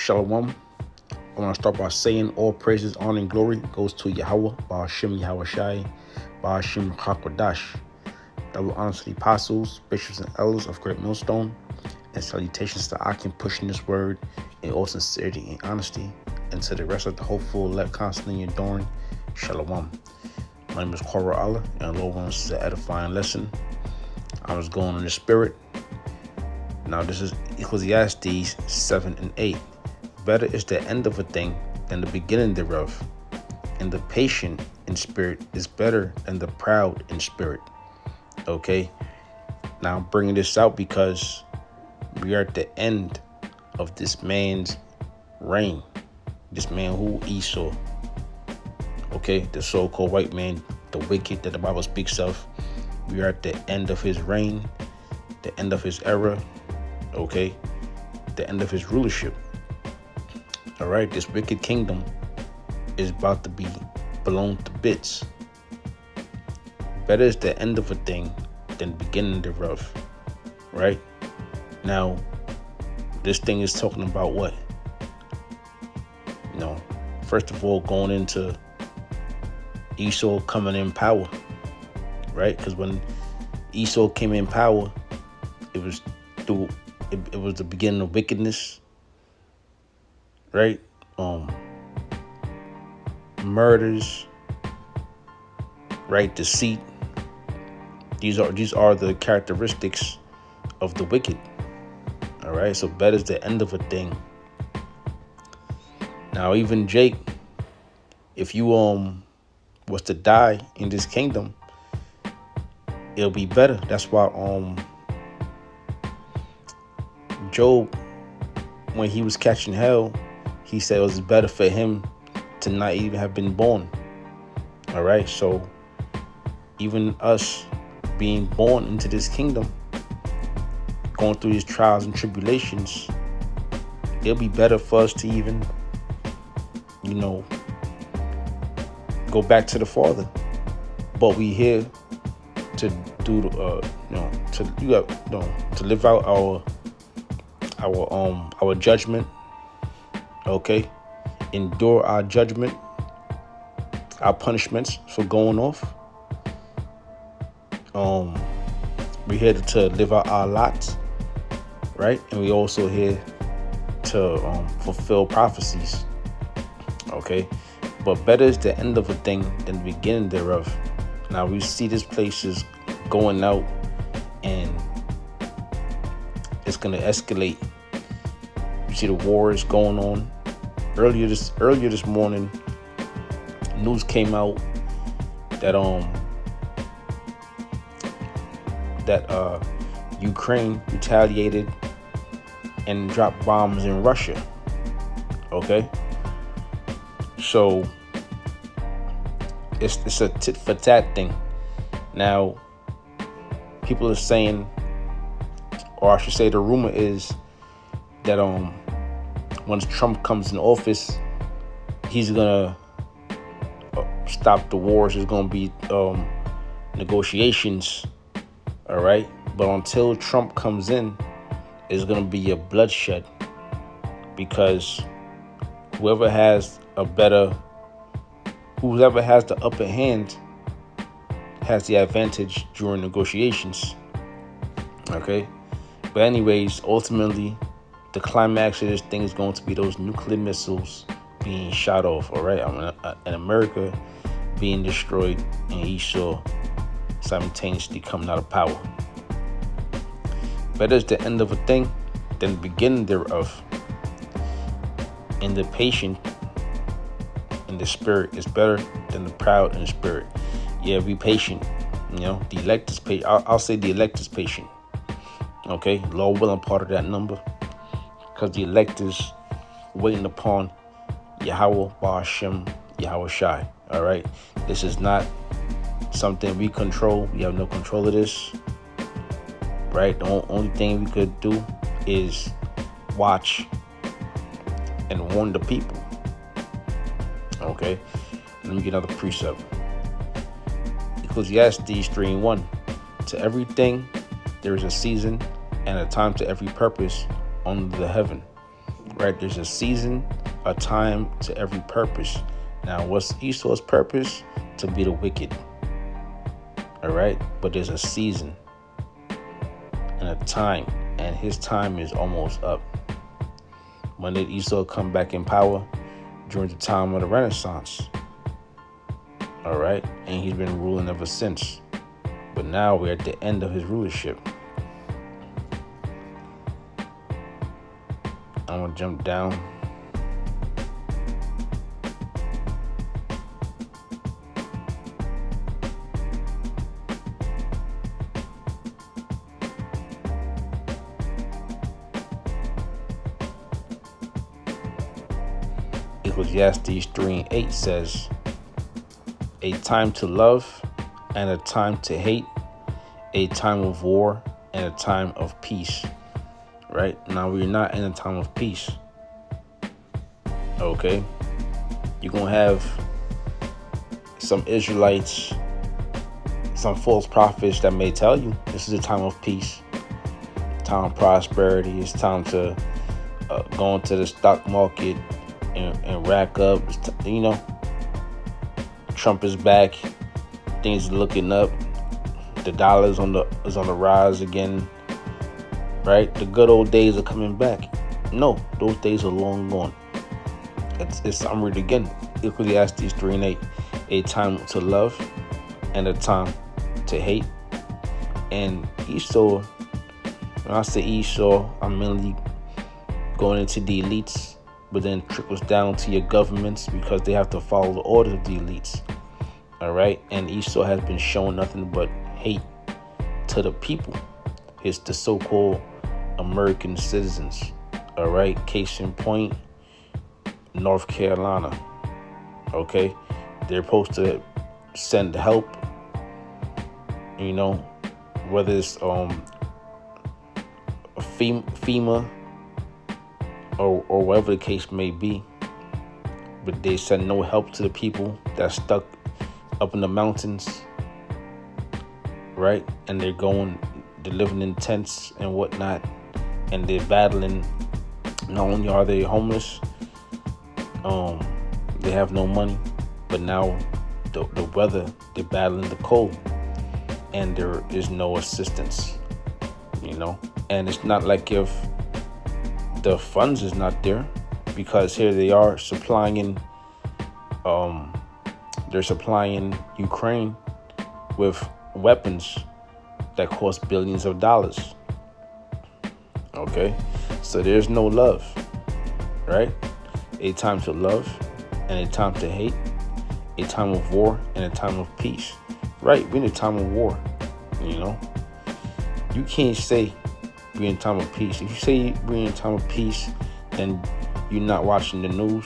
Shalom. I want to start by saying all praises, honor, and glory goes to Yahweh, Ba'ashem Yahweh Shai, Ba'ashem Hakwadash. Double honor to the apostles, bishops, and elders of Great Millstone, and salutations to Akim pushing this word in all sincerity and honesty, and to the rest of the hopeful elect constantly adoring. Shalom. My name is Korah Allah, and Lord wants is an edifying lesson. I was going in the spirit. Now this is Ecclesiastes 7 and 8. Better is the end of a thing than the beginning thereof, and the patient in spirit is better than the proud in spirit. Okay, now I'm bringing this out because we are at the end of this man's reign. This man who Esau, okay, the so-called white man, the wicked that the Bible speaks of. We are at the end of his reign, the end of his era, okay, the end of his rulership. All right, this wicked kingdom is about to be blown to bits. Better is the end of a thing than the beginning thereof, right? Now, this thing is talking about what? You know, first of all, going into Esau coming in power, right? Because when Esau came in power, it was the beginning of wickedness, right? Murders, right? Deceit. These are the characteristics of the wicked. All right. So better is the end of a thing. Now, even Jake, if you was to die in this kingdom, it'll be better. That's why Job, when he was catching hell, he said it was better for him to not even have been born. All right. So even us being born into this kingdom, going through these trials and tribulations, it'll be better for us to even, go back to the Father. But we here to do, to live out our judgment. Okay, endure our judgment, our punishments for going off. We're here to live out our lots, right? And we also here to fulfill prophecies. Okay, but better is the end of a thing than the beginning thereof. Now we see this place is going out, and it's gonna escalate. You see the war is going on. Earlier this morning, news came out that Ukraine retaliated and dropped bombs in Russia. Okay, so it's a tit for tat thing. Now, people are saying, or I should say, the rumor is that once Trump comes in office, he's gonna stop the wars. There's gonna be negotiations. All right, but until Trump comes in, it's gonna be a bloodshed, because whoever has the upper hand has the advantage during negotiations. Okay, but anyways, ultimately, the climax of this thing is going to be those nuclear missiles being shot off. All right, and America being destroyed, and Esau simultaneously coming out of power. Better is the end of a thing than the beginning thereof, and the patient in the spirit is better than the proud in the spirit. Yeah, be patient. The elect is patient. I'll say the elect is patient. Okay, Lord willing, part of that number, because the elect is waiting upon Yahweh, Ba'ashem, Yahweh Shai. All right, this is not something we control. We have no control of this, right? The only thing we could do is watch and warn the people. Okay, let me get another precept. Ecclesiastes 3 and 1. To everything there is a season and a time to every purpose under the heaven. right? There's a season, a time to every purpose. Now, what's Esau's purpose? To be the wicked. All right, but there's a season and a time, and his time is almost up. When did Esau come back in power? During the time of the Renaissance. All right, and he's been ruling ever since. But now we're at the end of his rulership. I'm gonna jump down. Ecclesiastes 3:8 says, a time to love and a time to hate, a time of war and a time of peace. Right? Now we're not in a time of peace. Okay? You're going to have some Israelites, some false prophets that may tell you this is a time of peace, time of prosperity. It's time to go into the stock market and rack up. Trump is back. Things are looking up. The dollar is on the rise again. Right? The good old days are coming back. No, those days are long gone. I'm reading again. Ecclesiastes 3:8. A time to love and a time to hate. And Esau, when I say Esau, I'm mainly going into the elites, but then trickles down to your governments because they have to follow the orders of the elites. All right? And Esau has been showing nothing but hate to the people. It's the so-called American citizens. All right? Case in point, North Carolina. Okay? They're supposed to send help, whether it's FEMA or whatever the case may be, but they send no help to the people that's stuck up in the mountains, right? And they're living in tents and whatnot, and they're battling. Not only are they homeless, they have no money, but now the weather, they're battling the cold, and there is no assistance, and it's not like if the funds is not there, because here they are supplying Ukraine with weapons that cost billions of dollars. Okay, so there's no love, right? A time to love and a time to hate, a time of war and a time of peace. Right, we're in a time of war. You can't say we're in time of peace. If you say we're in time of peace, then you're not watching the news.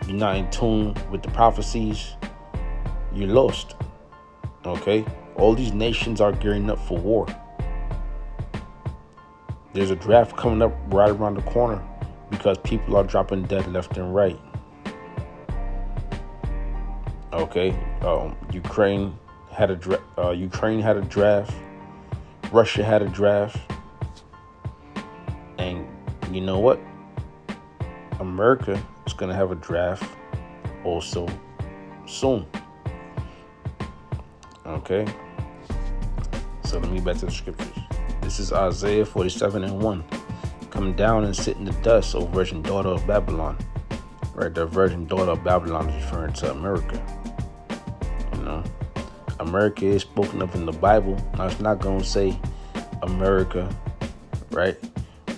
You're not in tune with the prophecies. You're lost. Okay? All these nations are gearing up for war. There's a draft coming up right around the corner because people are dropping dead left and right. Okay? Ukraine had a draft. Russia had a draft. And you know what? America is going to have a draft also soon. Okay? So let me get back to the scriptures. This is Isaiah 47:1. Come down and sit in the dust, O virgin daughter of Babylon. Right, the virgin daughter of Babylon is referring to America. America is spoken of in the Bible. Now, it's not going to say America, right?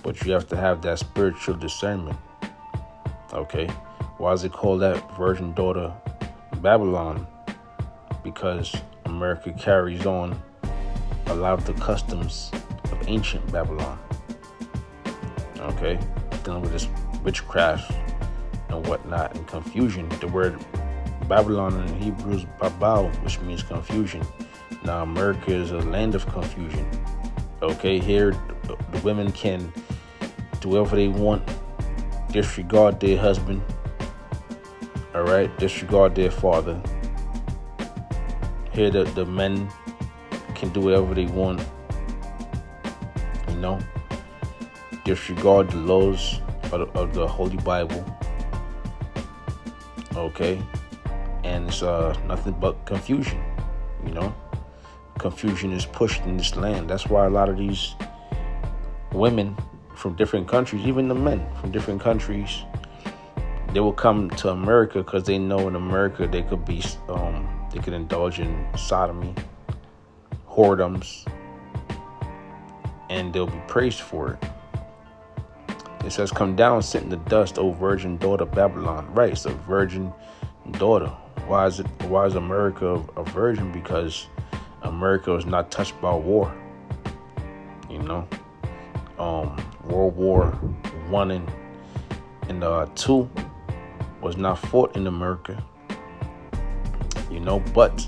But you have to have that spiritual discernment. Okay? Why is it called that virgin daughter Babylon? Because America carries on a lot of the customs of ancient Babylon. Okay? Dealing with this witchcraft and whatnot and confusion. The word Babylon in Hebrew is Babel, which means confusion. Now, America is a land of confusion. Okay, here the women can do whatever they want, disregard their husband, all right, disregard their father. Here the men can do whatever they want, disregard the laws of the Holy Bible. Okay, and it's nothing but confusion. You know, confusion is pushed in this land. That's why a lot of these women from different countries, even the men from different countries, they will come to America because they know in America they could be, they could indulge in sodomy, whoredoms, and they'll be praised for it. It says, "Come down, sit in the dust, O virgin daughter Babylon." Right, it's a virgin daughter. Why is America a virgin? Because America was not touched by war. You know, World War I and II was not fought in America. You know, but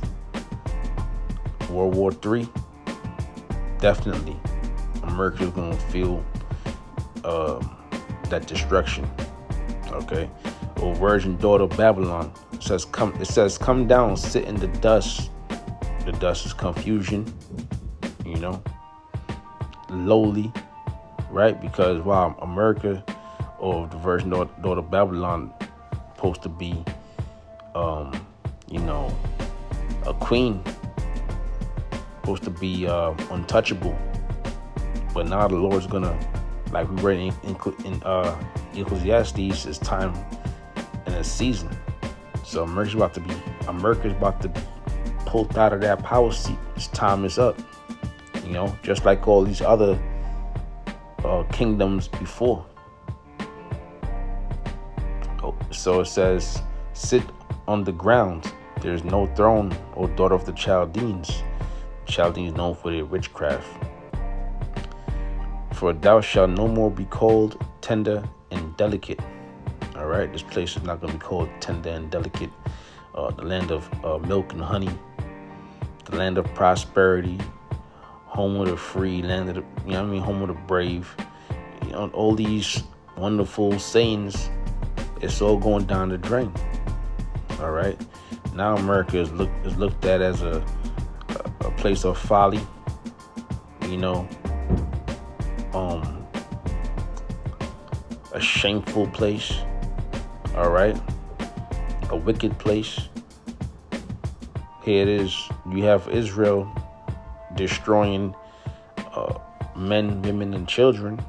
World War III, definitely, America is gonna feel that destruction. Okay, O virgin daughter of Babylon. It says, "Come down, sit in the dust." The dust is confusion, you know, lowly, right? Because while America, or the virgin daughter of Babylon, supposed to be, you know, a queen, supposed to be untouchable, but now the Lord's gonna, like we read in Ecclesiastes, it's time and a season. So America's about to be pulled out of that power seat. Its time is up. You know, just like all these other kingdoms before. So it says, "Sit on the ground. There's no throne, O daughter of the Chaldeans." Chaldeans known for their witchcraft. "For thou shalt no more be called tender and delicate." All right, this place is not going to be called tender and delicate. The land of milk and honey, the land of prosperity, home of the free, land of the, home of the brave. You know, all these wonderful sayings, it's all going down the drain. All right, now America is looked at as a place of folly. You know, a shameful place. All right, a wicked place. Here it is. You have Israel destroying men, women, and children,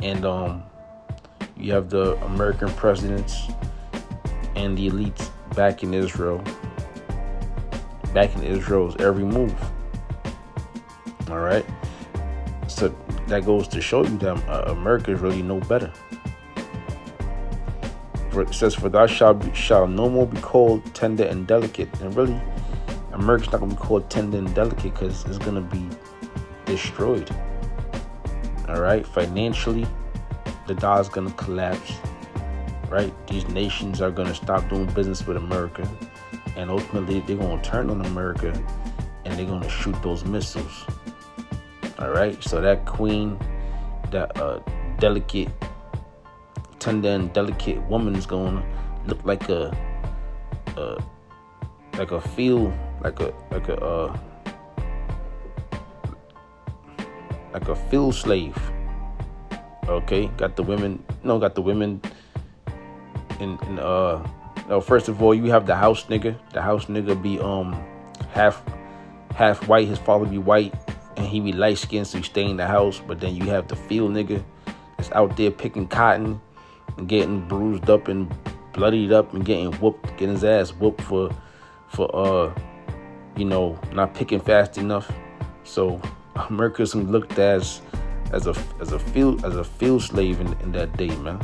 and you have the American presidents and the elites backing Israel's every move. All right, so that goes to show you that America is really no better. It says, "For thou shalt no more be called tender and delicate." And really, America's not going to be called tender and delicate because it's going to be destroyed. All right, financially, the dollar's going to collapse. Right, these nations are going to stop doing business with America, and ultimately they're going to turn on America and they're going to shoot those missiles. All right, so that queen, that delicate, tender and delicate woman is going to look like a field slave. Okay, got the women in first of all, you have the house nigga. The house nigga be half white, his father be white, and he be light skinned, so he stay in the house. But then you have the field nigga that's out there picking cotton and getting bruised up and bloodied up and getting his ass whooped for not picking fast enough. So America's looked as a field slave in that day, man.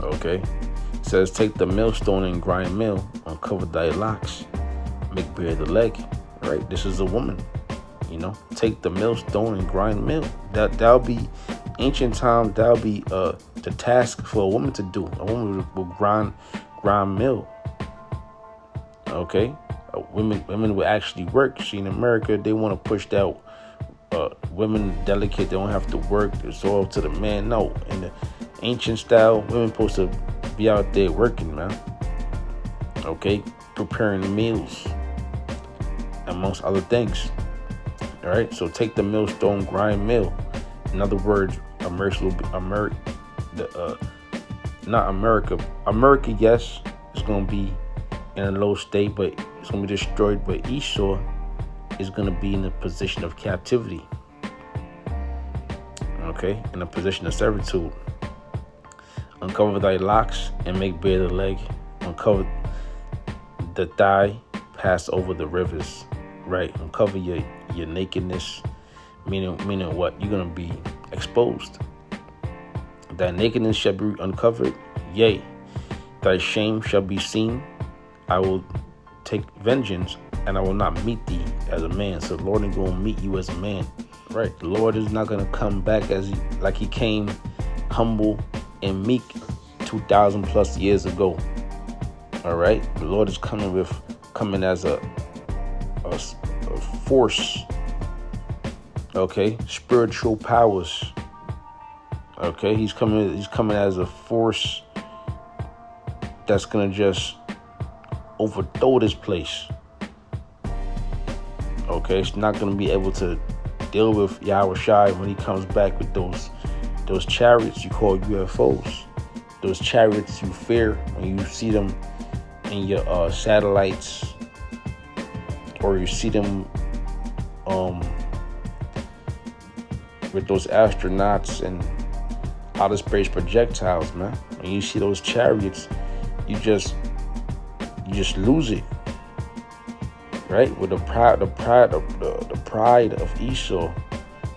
Okay, it says, "Take the millstone and grind mill, uncover thy locks, make bare the leg." Right, this is a woman. You know, take the millstone and grind mill. That'll be ancient time. That'll be the task for a woman to do. A woman will grind mill. Okay, women will actually work. See, in America, they want to push that women delicate. They don't have to work. It's all to the man. No, in the ancient style, women supposed to be out there working, man. Okay, preparing meals, amongst other things. All right, so take the millstone, grind mill. In other words, America will be not America. America, yes, is gonna be in a low state, but it's gonna be destroyed. But Esau is gonna be in a position of captivity. Okay, in a position of servitude. Uncover thy locks and make bare the leg. Uncover the thigh, pass over the rivers. Right, uncover your nakedness. Meaning what? You're gonna be exposed. Thy nakedness shall be uncovered. Yea, thy shame shall be seen. I will take vengeance, and I will not meet thee as a man. So the Lord ain't gonna meet you as a man. Right, the Lord is not gonna come back like he came humble and meek 2,000 plus years ago. All right, the Lord is coming as a force. Okay, spiritual powers. Okay, he's coming as a force that's gonna just overthrow this place. Okay, it's not gonna be able to deal with Yahushua when he comes back with those chariots you call UFOs. Those chariots you fear when you see them in your satellites, or you see them with those astronauts and outer space projectiles, man. When you see those chariots, you just lose it. Right? With the pride of Esau,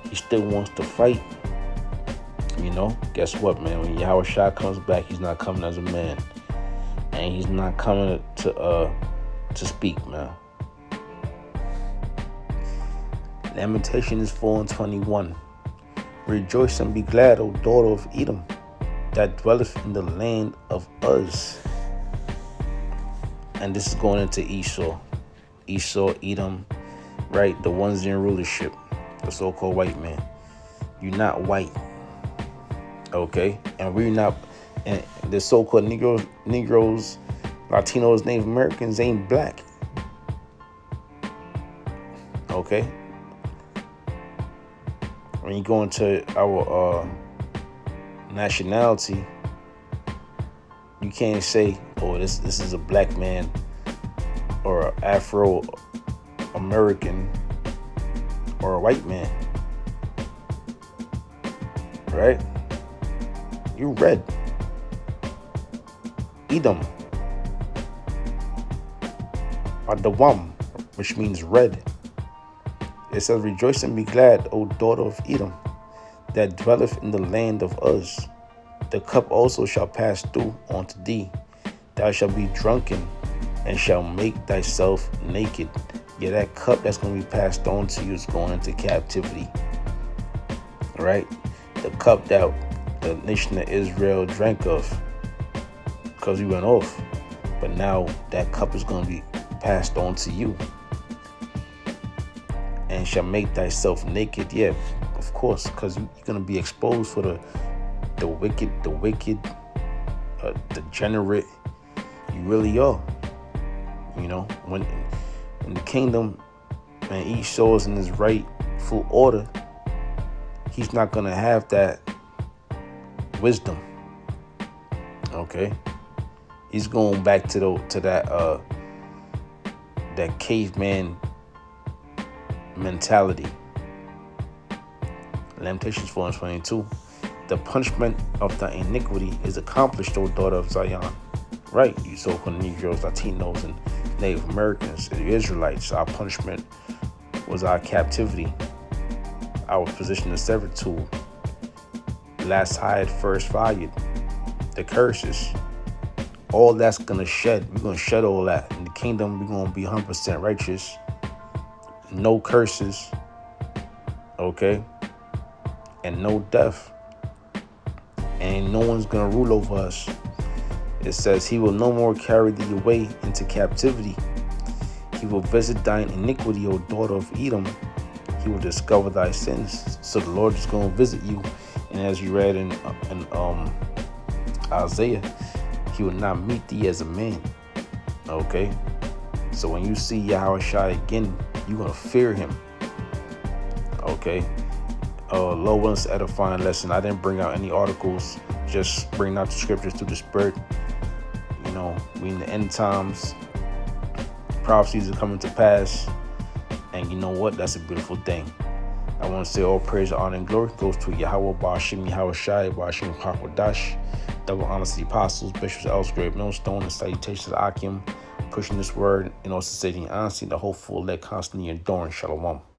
he still wants to fight. You know, guess what, man? When Yahushua comes back, he's not coming as a man, and he's not coming to speak, man. Lamentations 4:21. Rejoice and be glad, O daughter of Edom, that dwelleth in the land of Uz. And this is going into Esau, Edom, right? The ones in rulership, the so-called white man. You're not white, okay? And we're not, and the so-called Negroes, Latinos, Native Americans ain't black, okay? When you go into our nationality, you can't say, oh, this is a black man or an Afro-American or a white man, right? You're red. Edom, Adawam, which means red. It says, rejoice and be glad, O daughter of Edom, that dwelleth in the land of Uz. The cup also shall pass through unto thee. Thou shalt be drunken, and shall make thyself naked. Yeah, that cup that's going to be passed on to you is going into captivity. Right? The cup that the nation of Israel drank of, because we went off. But now that cup is going to be passed on to you. And shall make thyself naked. Yeah, of course, because you're going to be exposed for the wicked, degenerate. You really are. You know, when in the kingdom, and Esau is in his rightful order, he's not going to have that wisdom. Okay, he's going back to that caveman mentality. Lamentations 4:22. The punishment of thy iniquity is accomplished, O daughter of Zion. Right, you so-called Negroes, Latinos, and Native Americans, the Israelites. Our punishment was our captivity, our position of servitude. Last hired, first fired. The curses. All that's gonna shed. We're gonna shed all that. In the kingdom, we're gonna be 100% righteous. No curses, okay, and no death, and no one's gonna rule over us. It says, he will no more carry thee away into captivity. He will visit thine iniquity, O daughter of Edom. He will discover thy sins. So the Lord is gonna visit you, and as you read in Isaiah, he will not meet thee as a man. Okay, so when you see Yahushua again, you're going to fear him. Okay. Lowen's edifying lesson. I didn't bring out any articles, just bring out the scriptures through the Spirit. You know, we in the end times, prophecies are coming to pass, and you know what? That's a beautiful thing. I want to say all praise, honor, and glory goes to Yahweh, Ba'ashim Yahweh Shai, Ba'ashim Hakwadash, double honor to the apostles, bishops, elders, great millstone, and salutations to Akim, pushing this word in all sincerity and honesty, the hopeful, let constantly enduring. Shalom.